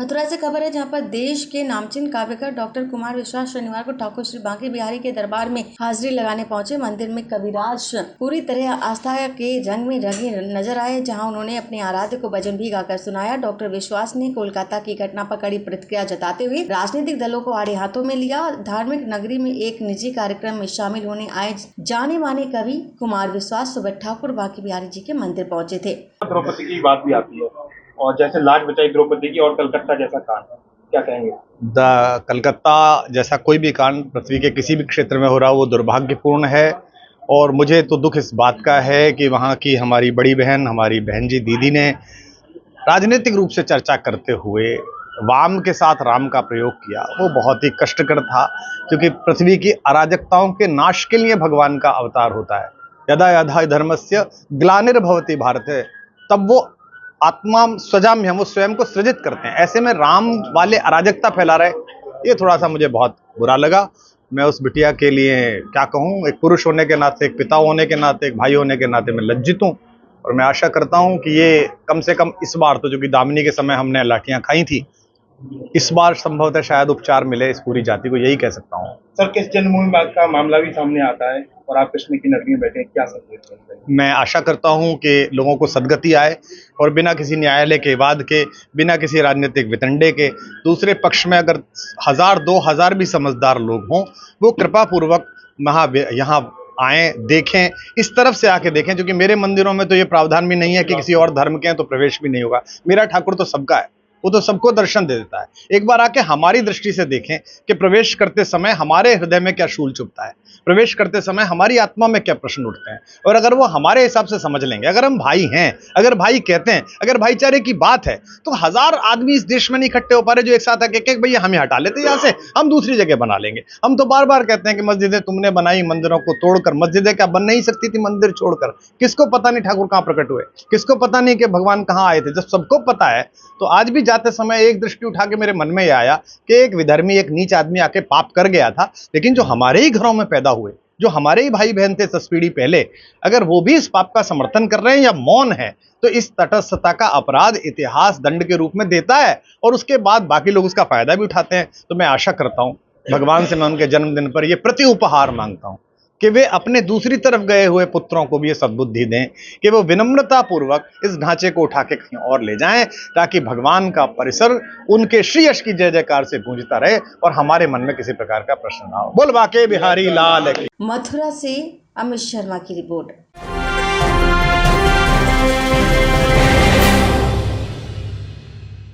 मथुरा से खबर है, जहां पर देश के नामचीन काव्यकार डॉक्टर कुमार विश्वास शनिवार को ठाकुर श्री बांके बिहारी के दरबार में हाजिरी लगाने पहुंचे। मंदिर में कविराज पूरी तरह आस्था के रंग में रंगे नजर आए, जहां उन्होंने अपने आराध्य को भजन भी गाकर सुनाया। डॉक्टर विश्वास ने कोलकाता की घटना पर कड़ी प्रतिक्रिया जताते हुए राजनीतिक दलों को आड़े हाथों में लिया। धार्मिक नगरी में एक निजी कार्यक्रम में शामिल होने आए जाने माने कवि कुमार विश्वास सुबह ठाकुर बांके बिहारी जी के मंदिर पहुंचे थे। द्रौपदी की बात भी आती है और जैसे लाज बचाई द्रौपदी की और कलकत्ता जैसा कांड, क्या कहेंगे? कलकत्ता जैसा कोई भी कांड पृथ्वी के किसी भी क्षेत्र में हो रहा हो वो दुर्भाग्यपूर्ण है। और मुझे तो दुख इस बात का है कि वहाँ की हमारी बड़ी बहन, हमारी बहन जी दीदी ने राजनीतिक रूप से चर्चा करते हुए वाम के साथ राम का प्रयोग किया। वो बहुत ही कष्टकर था, क्योंकि पृथ्वी की अराजकताओं के नाश के लिए भगवान का अवतार होता है। यदा यदा धर्मस्य ग्लानिर्भवति भारते, तब वो आत्मा स्वजाम्य, वो स्वयं को सृजित करते हैं। ऐसे में राम वाले अराजकता फैला रहे, ये थोड़ा सा मुझे बहुत बुरा लगा। मैं उस बिटिया के लिए क्या कहूँ, एक पुरुष होने के नाते, एक पिता होने के नाते, एक भाई होने के नाते मैं लज्जित हूँ। और मैं आशा करता हूँ कि ये कम से कम इस बार तो, जो कि दामिनी के समय हमने लाठियां खाई थी, इस बार संभवतः शायद उपचार मिले इस पूरी जाति को, यही कह सकता हूँ। सर, किस जन्मभूमि का मामला भी सामने आता है और आप कृष्ण की नगरी में बैठे हैं, क्या संदेश हैं? मैं आशा करता हूं कि लोगों को सद्गति आए और बिना किसी न्यायालय के वाद के, बिना किसी राजनीतिक वितंडे के, दूसरे पक्ष में अगर 1000-2000 भी समझदार लोग हों, वो कृपा पूर्वक यहाँ आए, देखें, इस तरफ से आके देखें। क्योंकि मेरे मंदिरों में तो ये प्रावधान भी नहीं है कि किसी और धर्म के हैं तो प्रवेश भी नहीं होगा। मेरा ठाकुर तो सबका है, वो तो सबको दर्शन दे देता है। एक बार आके हमारी दृष्टि से देखें कि प्रवेश करते समय हमारे हृदय में क्या शूल चुभता है, प्रवेश करते समय हमारी आत्मा में क्या प्रश्न उठते हैं। और अगर वो हमारे हिसाब से समझ लेंगे, अगर हम भाई हैं, अगर भाई कहते हैं, अगर भाईचारे की बात है, तो 1000 आदमी इस देश में नहीं इकट्ठे हो पा रहे जो एक साथ आके एक भैया हमें हटा लेते यहाँ से, हम दूसरी जगह बना लेंगे। हम तो बार बार कहते हैं कि मस्जिदें तुमने बनाई मंदिरों को तोड़कर। मस्जिदें क्या बन नहीं सकती थी मंदिर छोड़कर? किसको पता नहीं ठाकुर कहाँ प्रकट हुए, किसको पता नहीं कि भगवान कहाँ आए थे? जब सबको पता है तो आज भी जाते समय एक दृष्टि उठा के मेरे मन में यह आया कि एक विधर्मी, एक नीच आदमी आके पाप कर गया था, लेकिन जो हमारे ही घरों में पैदा हुए, जो हमारे ही भाई बहन थे 10 पीढ़ी पहले, अगर वो भी इस पाप का समर्थन कर रहे हैं या मौन है, तो इस तटस्थता का अपराध इतिहास दंड के रूप में देता है और उसके बाद बाकी लोग उसका फायदा भी उठाते हैं। तो मैं आशा करता हूं, भगवान से मैं उनके जन्मदिन पर यह प्रति उपहार मांगता हूं कि वे अपने दूसरी तरफ गए हुए पुत्रों को भी ये सद्बुद्धि दें कि वो विनम्रता पूर्वक इस ढांचे को उठा के कहीं और ले जाएं, ताकि भगवान का परिसर उनके श्री यश की जय जयकार से गूंजता रहे और हमारे मन में किसी प्रकार का प्रश्न ना हो। बोल बांके बिहारी लाल की। मथुरा से अमित शर्मा की रिपोर्ट।